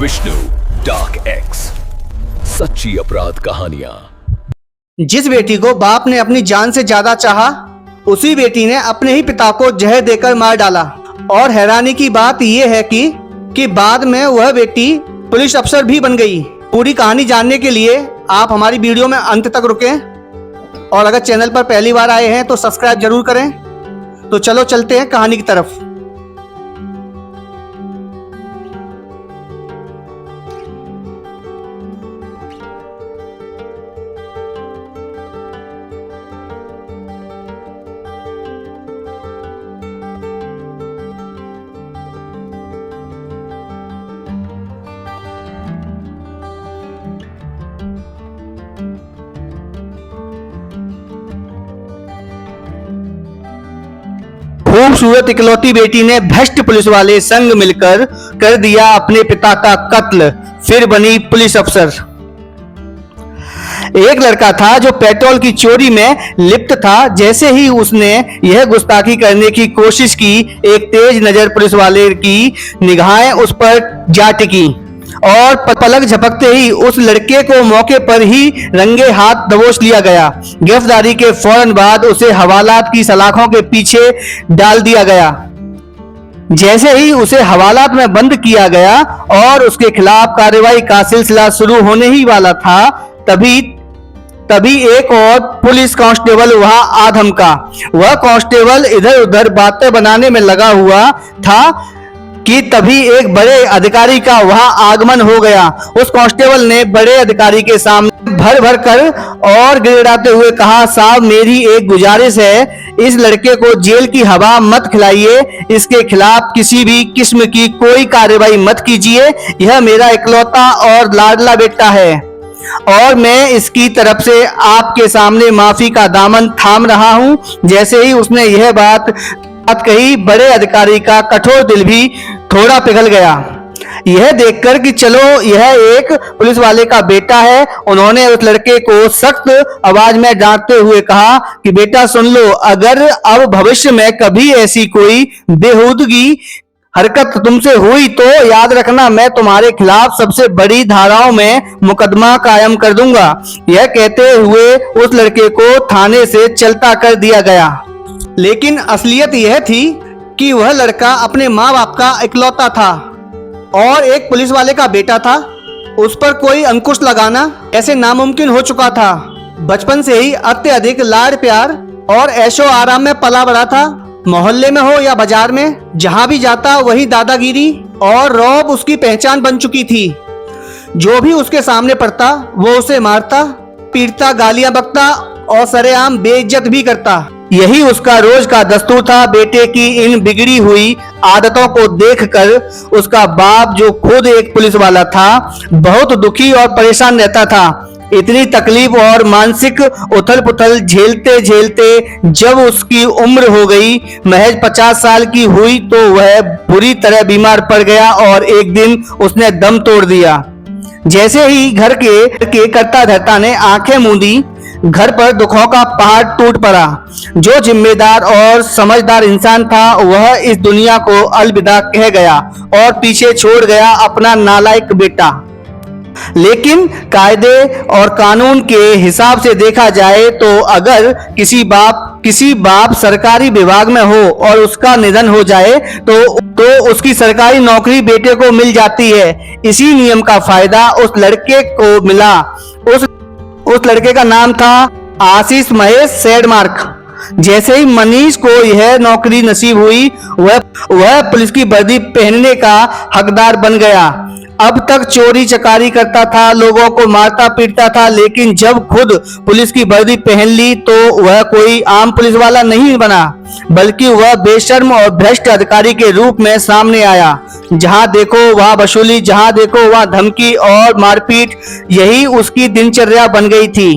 Vishnu dark x, सच्ची अपराध कहानियां। जिस बेटी को बाप ने अपनी जान से ज्यादा चाहा, उसी बेटी ने अपने ही पिता को जहर देकर मार डाला। और हैरानी की बात यह है कि बाद में वह बेटी पुलिस अफसर भी बन गई। पूरी कहानी जानने के लिए आप हमारी वीडियो में अंत तक रुकें और अगर चैनल पर पहली बार आए हैं तो सब्सक्राइब जरूर करें। तो चलो चलते हैं कहानी की तरफ। खूबसूरत इकलौती बेटी ने भ्रष्ट पुलिस वाले संग मिलकर कर दिया अपने पिता का कत्ल, फिर बनी पुलिस अफसर। एक लड़का था जो पेट्रोल की चोरी में लिप्त था। जैसे ही उसने यह गुस्ताखी करने की कोशिश की, एक तेज नजर पुलिस वाले की निगाहें उस पर जा टिकी और पलक झपकते ही उस लड़के को मौके पर ही रंगे हाथ दबोच लिया गया। गिरफ्तारी के फौरन बाद उसे हवालात की सलाखों के पीछे डाल दिया गया। जैसे ही उसे हवालात में बंद किया गया और उसके खिलाफ कार्रवाई का सिलसिला शुरू होने ही वाला था, तभी एक और पुलिस कांस्टेबल वहां आ धमका। वह कांस्टेबल इधर उधर बातें बनाने में लगा हुआ था कि तभी एक बड़े अधिकारी का वहां आगमन हो गया। उस कांस्टेबल ने बड़े अधिकारी के सामने भर भर कर और गिड़गिड़ाते हुए कहा, साहब मेरी एक गुजारिश है, इस लड़के को जेल की हवा मत खिलाइए, इसके खिलाफ किसी भी किस्म की कोई कार्रवाई मत कीजिए। यह मेरा इकलौता और लाडला बेटा है और मैं इसकी तरफ से आपके सामने माफी का दामन थाम रहा हूं। जैसे ही उसने यह बात कही, बड़े अधिकारी का कठोर दिल भी थोड़ा पिघल गया। यह देखकर कि चलो यह एक पुलिस वाले का बेटा है, उन्होंने उस लड़के को सख्त आवाज में डांटते हुए कहा कि बेटा सुन लो, अगर अब भविष्य में कभी ऐसी कोई बेहूदगी हरकत तुमसे हुई तो याद रखना, मैं तुम्हारे खिलाफ सबसे बड़ी धाराओं में मुकदमा कायम कर दूंगा। यह कहते हुए उस लड़के को थाने से चलता कर दिया गया। लेकिन असलियत यह थी कि वह लड़का अपने माँ बाप का इकलौता था और एक पुलिस वाले का बेटा था। उस पर कोई अंकुश लगाना ऐसे नामुमकिन हो चुका था। बचपन से ही अत्यधिक लाड़ प्यार और ऐशो आराम में पला बड़ा था। मोहल्ले में हो या बाजार में, जहां भी जाता वही दादागिरी और रौब उसकी पहचान बन चुकी थी। जो भी उसके सामने पड़ता वो उसे मारता, पीटता, गालियां बकता और सरेआम बेइज्जत भी करता। यही उसका रोज का दस्तूर था। बेटे की इन बिगड़ी हुई आदतों को देखकर उसका बाप, जो खुद एक पुलिस वाला था, बहुत दुखी और परेशान रहता था। इतनी तकलीफ और मानसिक उथल पुथल झेलते झेलते जब उसकी उम्र हो गई, महज 50 साल की हुई, तो वह बुरी तरह बीमार पड़ गया और एक दिन उसने दम तोड़ दिया। जैसे ही घर के करता धरता ने आंखें मूंदी, घर पर दुखों का पहाड़ टूट पड़ा। जो जिम्मेदार और समझदार इंसान था वह इस दुनिया को अलविदा कह गया और पीछे छोड़ गया अपना नालायक बेटा। लेकिन कायदे और कानून के हिसाब से देखा जाए तो अगर किसी बाप सरकारी विभाग में हो और उसका निधन हो जाए तो उसकी सरकारी नौकरी बेटे को मिल जाती है। इसी नियम का फायदा उस लड़के को मिला। उस लड़के का नाम था आशीष महेश सैडमार्क। जैसे ही मनीष को यह नौकरी नसीब हुई, वह पुलिस की वर्दी पहनने का हकदार बन गया। अब तक चोरी चकारी करता था, लोगों को मारता पीटता था, लेकिन जब खुद पुलिस की वर्दी पहन ली तो वह कोई आम पुलिस वाला नहीं बना, बल्कि वह बेशर्म और भ्रष्ट अधिकारी के रूप में सामने आया। जहां देखो वहां वसूली, जहां देखो वहां धमकी और मारपीट, यही उसकी दिनचर्या बन गई थी।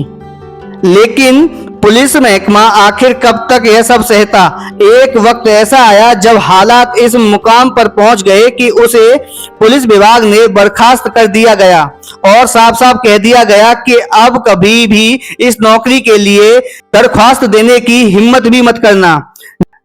लेकिन पुलिस महकमा आखिर कब तक यह सब सहता। एक वक्त ऐसा आया जब हालात इस मुकाम पर पहुंच गए कि उसे पुलिस विभाग ने बर्खास्त कर दिया गया और साफ साफ कह दिया गया कि अब कभी भी इस नौकरी के लिए दरख्वास्त देने की हिम्मत भी मत करना।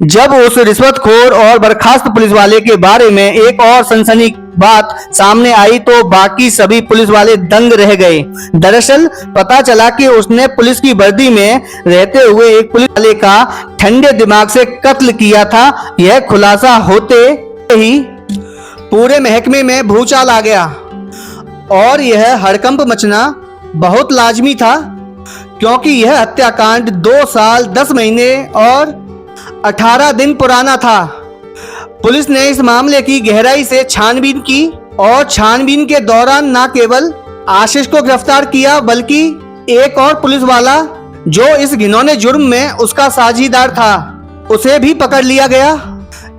जब उस रिश्वतखोर और बर्खास्त पुलिस वाले के बारे में एक और सनसनी बात सामने आई तो बाकी सभी पुलिस वाले दंग रह गए। दरअसल पता चला कि उसने पुलिस की वर्दी में रहते हुए एक पुलिस वाले का ठंडे दिमाग से कत्ल किया था। यह खुलासा होते ही पूरे महकमे में भूचाल आ गया और यह हड़कंप मचना बहुत लाजमी था, क्योंकि यह हत्याकांड 2 साल 10 महीने और 18 दिन पुराना था। पुलिस ने इस मामले की गहराई से छानबीन की और छानबीन के दौरान न केवल आशीष को गिरफ्तार किया बल्कि एक और पुलिस वाला जो इस घिनौने जुर्म में उसका साझीदार था उसे भी पकड़ लिया गया।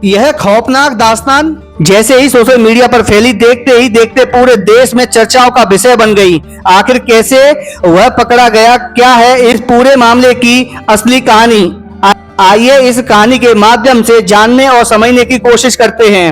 यह खौफनाक दास्तान जैसे ही सोशल मीडिया पर फैली, देखते ही देखते पूरे देश में चर्चाओं का विषय बन गई। आखिर कैसे वह पकड़ा गया, क्या है इस पूरे मामले की असली कहानी? आइए इस कहानी के माध्यम से जानने और समझने की कोशिश करते हैं।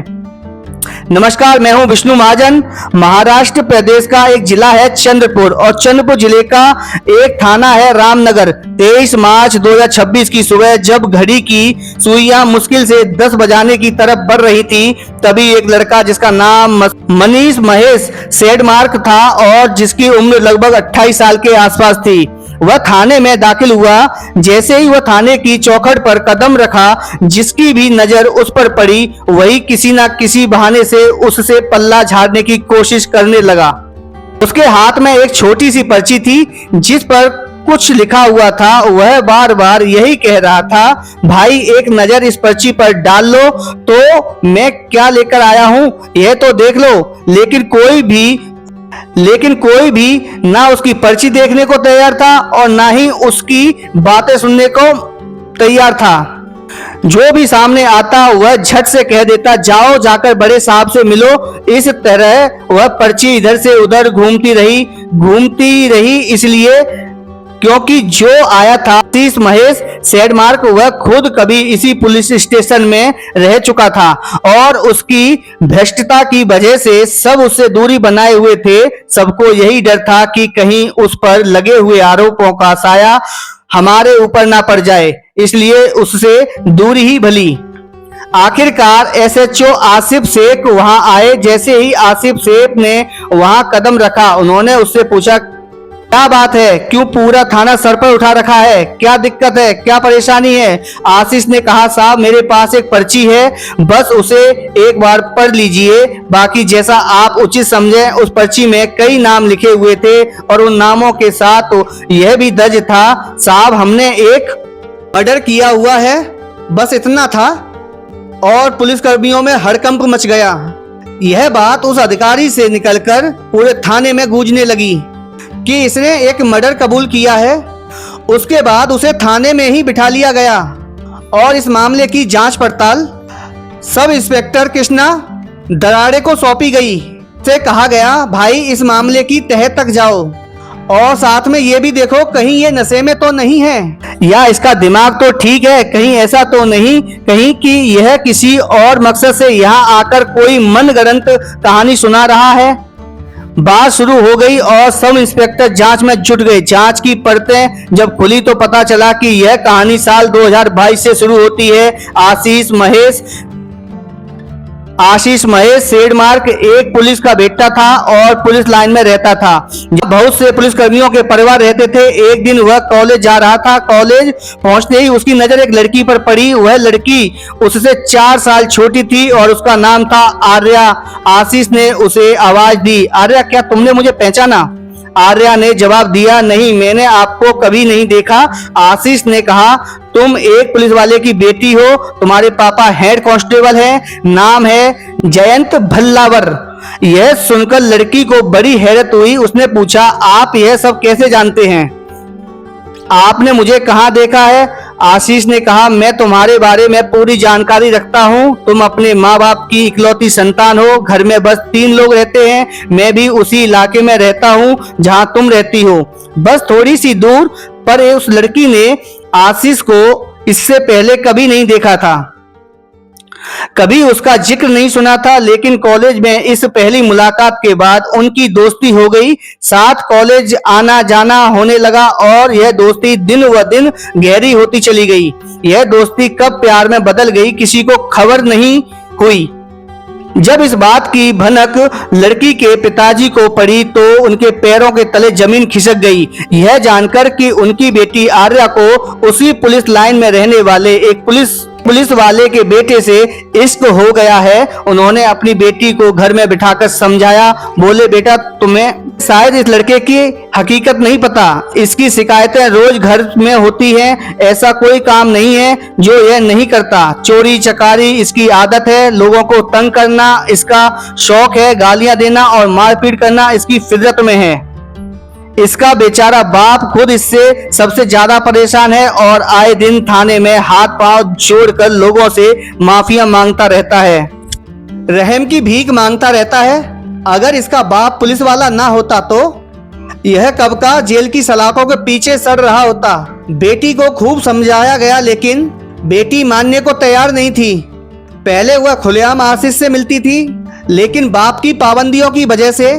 नमस्कार, मैं हूं विष्णु महाजन। महाराष्ट्र प्रदेश का एक जिला है चंद्रपुर और चंद्रपुर जिले का एक थाना है रामनगर। 23 मार्च 2026 की सुबह जब घड़ी की सुइयां मुश्किल से 10 बजाने की तरफ बढ़ रही थी, तभी एक लड़का जिसका नाम मनीष महेश सैडमार्क था और जिसकी उम्र लगभग 28 साल के आसपास थी, वह थाने में दाखिल हुआ। जैसे ही वह थाने की चौखट पर कदम रखा, जिसकी भी नजर उस पर पड़ी वही किसी न किसी बहाने से उससे पल्ला झाड़ने की कोशिश करने लगा। उसके हाथ में एक छोटी सी पर्ची थी जिस पर कुछ लिखा हुआ था। वह बार बार यही कह रहा था, भाई एक नजर इस पर्ची पर डाल लो तो मैं क्या लेकर आया हूं यह तो देख लो। लेकिन कोई भी ना उसकी पर्ची देखने को तैयार था और ना ही उसकी बातें सुनने को तैयार था। जो भी सामने आता वह झट से कह देता, जाओ जाकर बड़े साहब से मिलो। इस तरह वह पर्ची इधर से उधर घूमती रही इसलिए क्योंकि जो आया था मनीष महेश सैडमार्क वह खुद कभी इसी पुलिस स्टेशन में रह चुका था और उसकी भ्रष्टता की वजह से सब उससे दूरी बनाए हुए थे। सबको यही डर था कि कहीं उस पर लगे हुए आरोपों का साया हमारे ऊपर ना पड़ जाए, इसलिए उससे दूरी ही भली। आखिरकार एसएचओ आसिफ शेख वहां आए। जैसे ही आसिफ शेख ने वहां कदम रखा, उन्होंने उससे पूछा, क्या बात है, क्यों पूरा थाना सर पर उठा रखा है, क्या दिक्कत है, क्या परेशानी है? आशीष ने कहा, साहब मेरे पास एक पर्ची है, बस उसे एक बार पढ़ लीजिए, बाकी जैसा आप उचित समझें। उस पर्ची में कई नाम लिखे हुए थे और उन नामों के साथ तो यह भी दर्ज था, साहब हमने एक मर्डर किया हुआ है, बस इतना था। और पुलिसकर्मियों में हड़कंप मच गया। यह बात उस अधिकारी से निकलकर पूरे थाने में गूंजने लगी कि इसने एक मर्डर कबूल किया है। उसके बाद उसे थाने में ही बिठा लिया गया और इस मामले की जांच पड़ताल सब इंस्पेक्टर कृष्णा दराड़े को सौंपी गई। से कहा गया, भाई इस मामले की तह तक जाओ और साथ में ये भी देखो कहीं ये नशे में तो नहीं है या इसका दिमाग तो ठीक है, कहीं ऐसा तो नहीं कहीं कि यह किसी और मकसद से यहाँ आकर कोई मनगढ़ंत कहानी सुना रहा है। बात शुरू हो गई और सब इंस्पेक्टर जांच में जुट गए। जांच की परतें जब खुली तो पता चला कि यह कहानी साल 2022 से शुरू होती है। आशीष महेश सैडमार्क एक पुलिस का बेटा था और पुलिस लाइन में रहता था। बहुत से पुलिसकर्मियों के परिवार रहते थे। एक दिन वह कॉलेज जा रहा था। कॉलेज पहुंचते ही उसकी नजर एक लड़की पर पड़ी। वह लड़की उससे 4 साल छोटी थी और उसका नाम था आर्या। आशीष ने उसे आवाज दी, आर्या क्या तुमने मुझे पहचाना? आर्या ने जवाब दिया, नहीं मैंने आपको कभी नहीं देखा। आशीष ने कहा, तुम एक पुलिस वाले की बेटी हो, तुम्हारे पापा हेड कांस्टेबल हैं, नाम है जयंत भल्लावर। यह सुनकर लड़की को बड़ी हैरत हुई। उसने पूछा, आप यह सब कैसे जानते हैं? आपने मुझे कहाँ देखा है? आशीष ने कहा, मैं तुम्हारे बारे में पूरी जानकारी रखता हूँ। तुम अपने माँ बाप की इकलौती संतान हो। घर में बस 3 लोग रहते हैं। मैं भी उसी इलाके में रहता हूँ जहाँ तुम रहती हो, बस थोड़ी सी दूर। पर उस लड़की ने आशीष को इससे पहले कभी नहीं देखा था। कभी उसका जिक्र नहीं सुना था, लेकिन कॉलेज में इस पहली मुलाकात के बाद उनकी दोस्ती हो गई। साथ कॉलेज आना जाना होने लगा और यह दोस्ती दिन व दिन गहरी होती चली गई। यह दोस्ती कब प्यार में बदल गई, किसी को खबर नहीं हुई। जब इस बात की भनक लड़की के पिताजी को पड़ी तो उनके पैरों के तले जमीन खिसक गई, यह जानकर कि उनकी बेटी आर्या को उसी पुलिस लाइन में रहने वाले एक पुलिस वाले के बेटे से इश्क हो गया है। उन्होंने अपनी बेटी को घर में बिठाकर समझाया। बोले, बेटा तुम्हें शायद इस लड़के की हकीकत नहीं पता, इसकी शिकायतें रोज घर में होती हैं। ऐसा कोई काम नहीं है जो यह नहीं करता। चोरी चकारी इसकी आदत है, लोगों को तंग करना इसका शौक है, गालियां देना और मारपीट करना इसकी फितरत में है। इसका बेचारा बाप खुद इससे सबसे ज्यादा परेशान है और आए दिन थाने में हाथ पांव जोड़कर लोगों से माफिया मांगता रहता है, रहम की भीख मांगता रहता है। अगर इसका बाप पुलिस वाला ना होता तो यह कब का जेल की सलाखों के पीछे सड़ रहा होता। बेटी को खूब समझाया गया, लेकिन बेटी मानने को तैयार नहीं थी। पहले वह खुलेआम आशीष से मिलती थी, लेकिन बाप की पाबंदियों की वजह से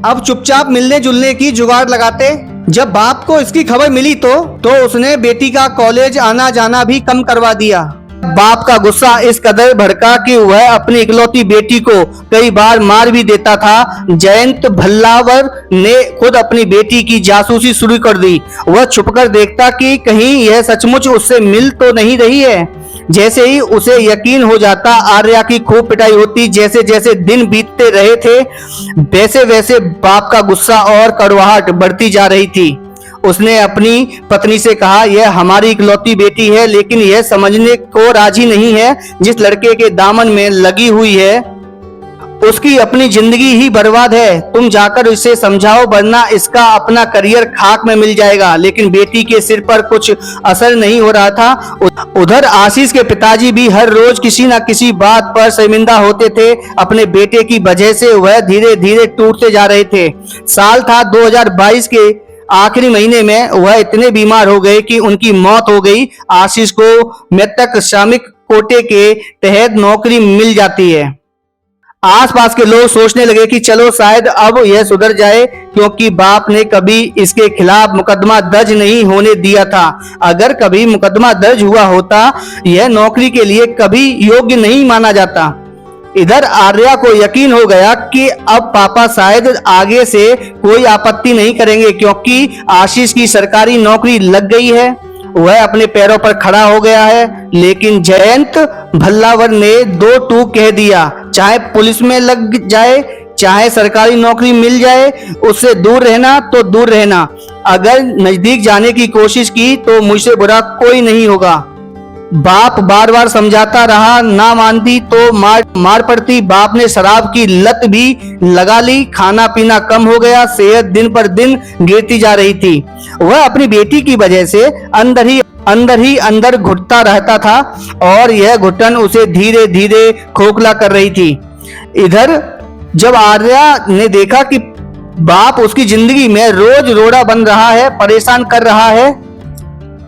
अब चुपचाप मिलने जुलने की जुगाड़ लगाते। जब बाप को इसकी खबर मिली तो उसने बेटी का कॉलेज आना जाना भी कम करवा दिया। बाप का गुस्सा इस कदर भड़का कि वह अपनी इकलौती बेटी को कई बार मार भी देता था। जयंत भल्लावर ने खुद अपनी बेटी की जासूसी शुरू कर दी। वह छुपकर देखता कि कहीं यह सचमुच उससे मिल तो नहीं रही है। जैसे ही उसे यकीन हो जाता, आर्या की खूब पिटाई होती। जैसे जैसे दिन बीतते रहे थे, वैसे वैसे बाप का गुस्सा और कड़वाहट बढ़ती जा रही थी। उसने अपनी पत्नी से कहा, यह हमारी इकलौती बेटी है, लेकिन यह समझने को राजी नहीं है जिस लड़के के दामन में लगी हुई है उसकी अपनी जिंदगी ही बर्बाद है। तुम जाकर इसे समझाओ, वरना इसका अपना करियर खाक में मिल जाएगा। लेकिन बेटी के सिर पर कुछ असर नहीं हो रहा था। उधर आशीष के पिताजी भी हर रोज किसी न किसी बात पर शर्मिंदा होते थे। अपने बेटे की वजह से वह धीरे धीरे टूटते जा रहे थे। साल था 2022 के आखिरी महीने में वह इतने बीमार हो गए कि उनकी मौत हो गई। आशीष को मृतक श्रमिक कोटे के तहत नौकरी मिल जाती है। आसपास के लोग सोचने लगे कि चलो शायद अब यह सुधर जाए, क्योंकि बाप ने कभी इसके खिलाफ मुकदमा दर्ज नहीं होने दिया था। अगर कभी मुकदमा दर्ज हुआ होता, यह नौकरी के लिए कभी योग्य नहीं माना जाता। इधर आर्या को यकीन हो गया कि अब पापा शायद आगे से कोई आपत्ति नहीं करेंगे, क्योंकि आशीष की सरकारी नौकरी लग गई है, वह अपने पैरों पर खड़ा हो गया है। लेकिन जयंत भल्लावर ने दो टूक कह दिया, चाहे पुलिस में लग जाए चाहे सरकारी नौकरी मिल जाए, उससे दूर रहना तो दूर रहना। अगर नजदीक जाने की कोशिश की तो मुझसे बुरा कोई नहीं होगा। बाप बार बार समझाता रहा, ना मानती तो मार पड़ती। बाप ने शराब की लत भी लगा ली, खाना पीना कम हो गया, सेहत दिन पर दिन गिरती जा रही थी। वह अपनी बेटी की वजह से अंदर घुटता रहता था और यह घुटन उसे धीरे धीरे खोखला कर रही थी। इधर जब आर्या ने देखा कि बाप उसकी जिंदगी में रोज रोड़ा बन रहा है, परेशान कर रहा है,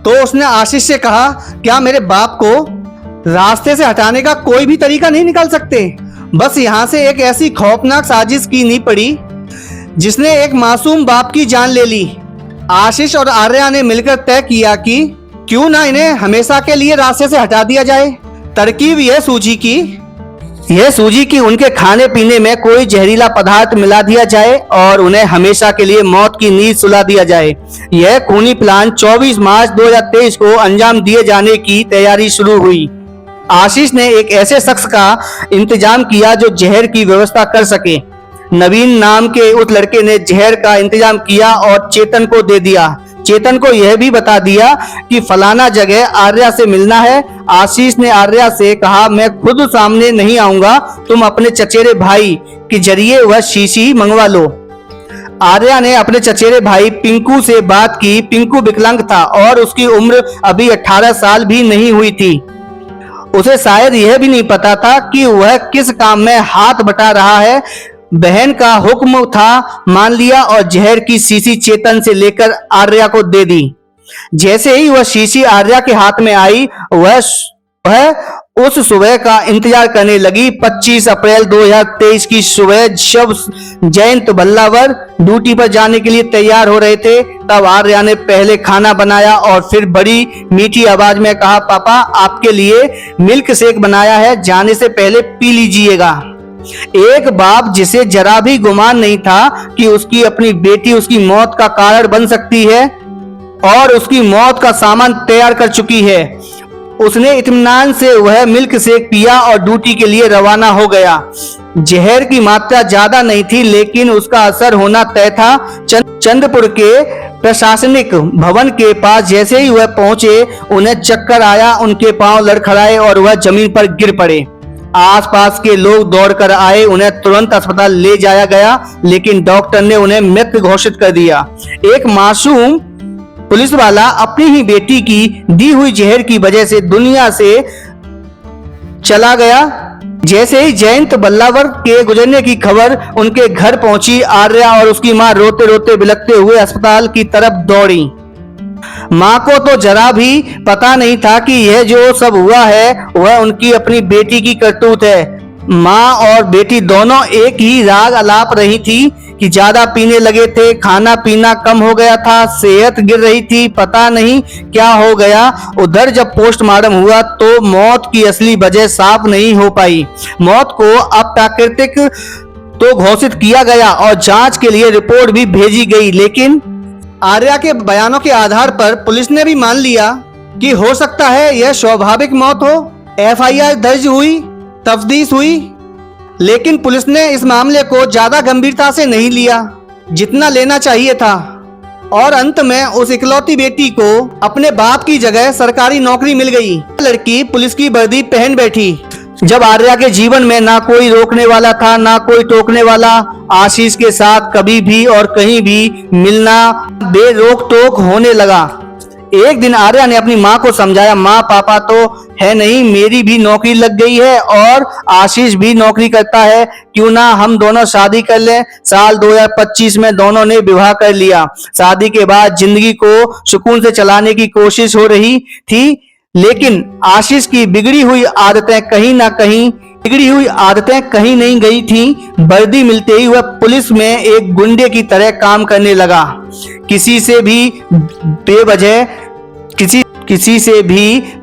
तो उसने आशीष से कहा, क्या मेरे बाप को रास्ते से हटाने का कोई भी तरीका नहीं निकाल सकते? बस यहाँ से एक ऐसी खौफनाक साजिश कीनी पड़ी जिसने एक मासूम बाप की जान ले ली। आशीष और आर्या ने मिलकर तय किया कि क्यों ना इन्हें हमेशा के लिए रास्ते से हटा दिया जाए। तरकीब यह सूझी कि उनके खाने पीने में कोई जहरीला पदार्थ मिला दिया जाए और उन्हें हमेशा के लिए मौत की नींद सुला दिया जाए। यह खूनी प्लान 24 मार्च 2023 को अंजाम दिए जाने की तैयारी शुरू हुई। आशीष ने एक ऐसे शख्स का इंतजाम किया जो जहर की व्यवस्था कर सके। नवीन नाम के उस लड़के ने जहर का इंतजाम किया और चेतन को दे दिया। चेतन को यह भी बता दिया कि फलाना जगह आर्या से मिलना है। आशीष ने आर्या से कहा, मैं खुद सामने नहीं आऊंगा, तुम अपने चचेरे भाई के जरिए वह शीशी मंगवा लो। आर्या ने अपने चचेरे भाई पिंकू से बात की। पिंकू विकलांग था और उसकी उम्र अभी 18 साल भी नहीं हुई थी। उसे शायद यह भी नहीं पता था कि वह किस काम में हाथ बटा रहा है। बहन का हुक्म था, मान लिया और जहर की शीशी चेतन से लेकर आर्या को दे दी। जैसे ही वह शीशी आर्या के हाथ में आई, वह उस सुबह का इंतजार करने लगी। 25 अप्रैल 2023 की सुबह जब जयंत भल्लावर ड्यूटी पर जाने के लिए तैयार हो रहे थे, तब आर्या ने पहले खाना बनाया और फिर बड़ी मीठी आवाज में कहा, पापा आपके लिए मिल्क शेक बनाया है, जाने से पहले पी लीजिएगा। एक बाप जिसे जरा भी गुमान नहीं था कि उसकी अपनी बेटी उसकी मौत का कारण बन सकती है और उसकी मौत का सामान तैयार कर चुकी है, उसने इत्मीनान से वह मिल्क शेक पिया और ड्यूटी के लिए रवाना हो गया। जहर की मात्रा ज्यादा नहीं थी, लेकिन उसका असर होना तय था। चंद्रपुर के प्रशासनिक भवन के पास जैसे ही वह पहुंचे, उन्हें चक्कर आया, उनके पांव लड़खड़ाए और वह जमीन पर गिर पड़े। आसपास के लोग दौड़कर आए, उन्हें तुरंत अस्पताल ले जाया गया, लेकिन डॉक्टर ने उन्हें मृत घोषित कर दिया। एक मासूम पुलिस वाला अपनी ही बेटी की दी हुई जहर की वजह से दुनिया से चला गया। जैसे ही जयंत भल्लावर के गुजरने की खबर उनके घर पहुंची, आर्या और उसकी मां रोते रोते बिलखते हुए अस्पताल की तरफ दौड़ी। मां को तो जरा भी पता नहीं था कि यह जो सब हुआ है वह उनकी अपनी बेटी की करतूत है। मां और बेटी दोनों एक ही राग अलाप रही थी कि ज्यादा पीने लगे थे, खाना पीना कम हो गया था, सेहत गिर रही थी, पता नहीं क्या हो गया। उधर जब पोस्टमार्टम हुआ तो मौत की असली वजह साफ नहीं हो पाई। मौत को अप्राकृतिक तो घोषित किया गया और जांच के लिए रिपोर्ट भी भेजी गई, लेकिन आर्या के बयानों के आधार पर पुलिस ने भी मान लिया कि हो सकता है यह स्वाभाविक मौत हो। एफआईआर दर्ज हुई, तफ्तीश हुई, लेकिन पुलिस ने इस मामले को ज्यादा गंभीरता से नहीं लिया जितना लेना चाहिए था और अंत में उस इकलौती बेटी को अपने बाप की जगह सरकारी नौकरी मिल गई। लड़की पुलिस की वर्दी पहन बैठी। जब आर्या के जीवन में ना कोई रोकने वाला था, ना कोई टोकने वाला, आशीष के साथ कभी भी और कहीं भी मिलना बेरोक टोक होने लगा। एक दिन आर्या ने अपनी मां को समझाया, मां पापा तो है नहीं, मेरी भी नौकरी लग गई है और आशीष भी नौकरी करता है, क्यों ना हम दोनों शादी कर लें। साल 2025 में दोनों ने विवाह कर लिया। शादी के बाद जिंदगी को सुकून से चलाने की कोशिश हो रही थी, लेकिन आशीष की बिगड़ी हुई आदतें कहीं नहीं गई थी। वर्दी मिलते ही वह पुलिस में एक गुंडे की तरह काम करने लगा। किसी से भी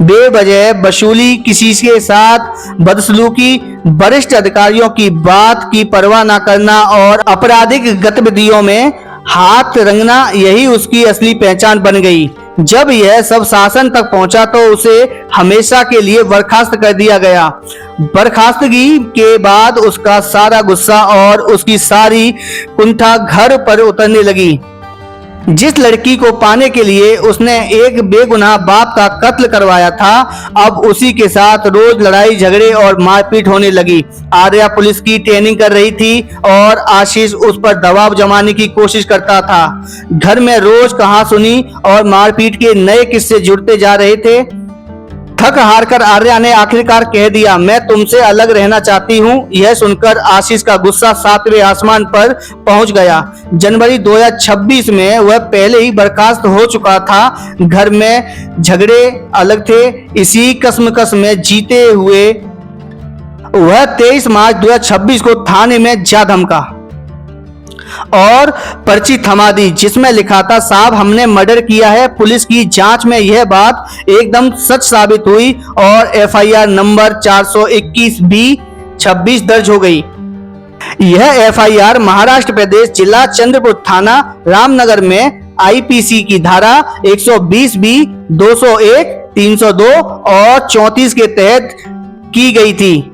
बेवजह वसूली, किसी के साथ बदसलूकी, वरिष्ठ अधिकारियों की बात की परवाह न करना और आपराधिक गतिविधियों में हाथ रंगना, यही उसकी असली पहचान बन गई। जब यह सब शासन तक पहुंचा तो उसे हमेशा के लिए बर्खास्त कर दिया गया। बर्खास्तगी के बाद उसका सारा गुस्सा और उसकी सारी कुंठा घर पर उतरने लगी। जिस लड़की को पाने के लिए उसने एक बेगुनाह बाप का कत्ल करवाया था, अब उसी के साथ रोज लड़ाई झगड़े और मारपीट होने लगी। आर्या पुलिस की ट्रेनिंग कर रही थी और आशीष उस पर दबाव जमाने की कोशिश करता था। घर में रोज कहासुनी और मारपीट के नए किस्से जुड़ते जा रहे थे। थक हार कर आर्या ने आखिरकार कह दिया, मैं तुमसे अलग रहना चाहती हूँ। यह सुनकर आशीष का गुस्सा 7वें आसमान पर पहुंच गया। जनवरी 2026 में वह पहले ही बर्खास्त हो चुका था। घर में झगड़े अलग थे। इसी कसमकस में जीते हुए वह 23 मार्च 2026 को थाने में जा धमका और पर्ची थमा दी, जिसमें लिखा था, साहब हमने मर्डर किया है। पुलिस की जांच में यह बात एकदम सच साबित हुई और एफआईआर नंबर 421B26 दर्ज हो गई। यह एफआईआर महाराष्ट्र प्रदेश जिला चंद्रपुर थाना रामनगर में आईपीसी की धारा 120B, 201, 302 और 34 के तहत की गई थी।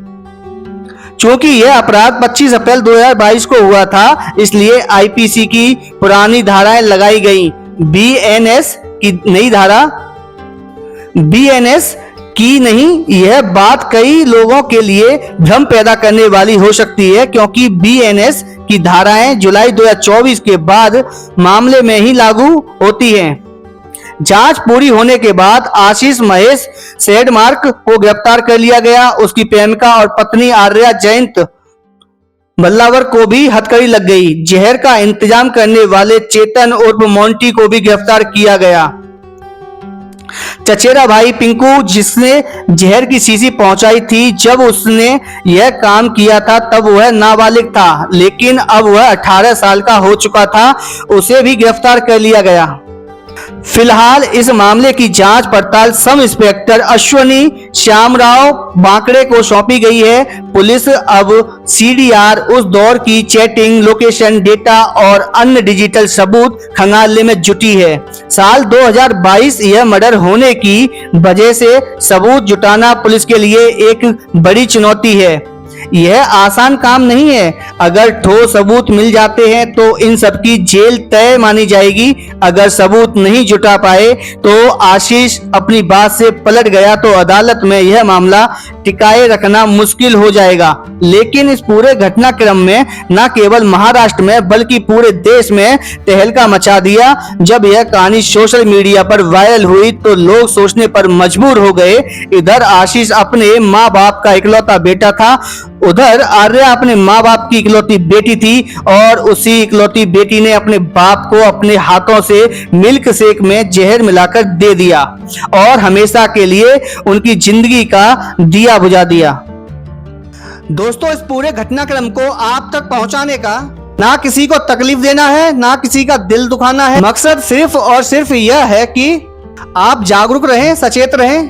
चूंकि यह अपराध 25 अप्रैल 2022 को हुआ था, इसलिए आईपीसी की पुरानी धाराएं लगाई गई। बीएनएस की नहीं। यह बात कई लोगों के लिए भ्रम पैदा करने वाली हो सकती है, क्योंकि बीएनएस की धाराएं जुलाई 2024 के बाद मामले में ही लागू होती हैं। जांच पूरी होने के बाद आशीष महेश सेडमार्क को गिरफ्तार कर लिया गया। उसकी प्रेमिका और पत्नी आर्या जयंत भल्लावर को भी हथकड़ी लग गई। जहर का इंतजाम करने वाले चेतन उर्फ मोंटी को भी गिरफ्तार किया गया। चचेरा भाई पिंकू, जिसने जहर की शीशी पहुंचाई थी, जब उसने यह काम किया था तब वह नाबालिग था, लेकिन अब वह 18 साल का हो चुका था। उसे भी गिरफ्तार कर लिया गया। फिलहाल इस मामले की जांच पड़ताल सब इंस्पेक्टर अश्वनी श्यामराव बांकड़े को सौंपी गई है। पुलिस अब सीडीआर उस दौर की चैटिंग, लोकेशन डेटा और अन्य डिजिटल सबूत खंगालने में जुटी है। साल 2022 यह मर्डर होने की वजह से सबूत जुटाना पुलिस के लिए एक बड़ी चुनौती है। यह आसान काम नहीं है। अगर ठोस सबूत मिल जाते हैं तो इन सबकी जेल तय मानी जाएगी। अगर सबूत नहीं जुटा पाए तो आशीष अपनी बात से पलट गया तो अदालत में यह मामला टिकाए रखना मुश्किल हो जाएगा। लेकिन इस पूरे घटनाक्रम में न केवल महाराष्ट्र में बल्कि पूरे देश में तहलका मचा दिया। जब यह कहानी सोशल मीडिया पर वायरल हुई तो लोग सोचने पर मजबूर हो गए। इधर आशीष अपने माँ बाप का इकलौता बेटा था, उधर आर्या अपने माँ बाप की इकलौती बेटी थी और उसी इकलौती बेटी ने अपने बाप को अपने हाथों से मिल्क शेक में जहर मिलाकर दे दिया और हमेशा के लिए उनकी जिंदगी का दिया बुझा दिया। दोस्तों, इस पूरे घटनाक्रम को आप तक पहुंचाने का ना किसी को तकलीफ देना है, ना किसी का दिल दुखाना है। मकसद सिर्फ और सिर्फ यह है कि आप जागरूक रहें, सचेत रहें,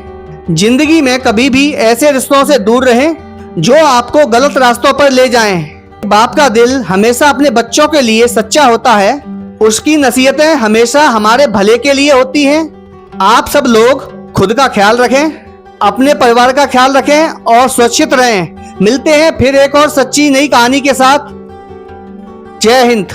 जिंदगी में कभी भी ऐसे रिश्तों से दूर रहें जो आपको गलत रास्तों पर ले जाएं। बाप का दिल हमेशा अपने बच्चों के लिए सच्चा होता है। उसकी नसीहतें हमेशा हमारे भले के लिए होती हैं। आप सब लोग खुद का ख्याल रखें, अपने परिवार का ख्याल रखें और सुरक्षित रहें। मिलते हैं फिर एक और सच्ची नई कहानी के साथ। जय हिंद।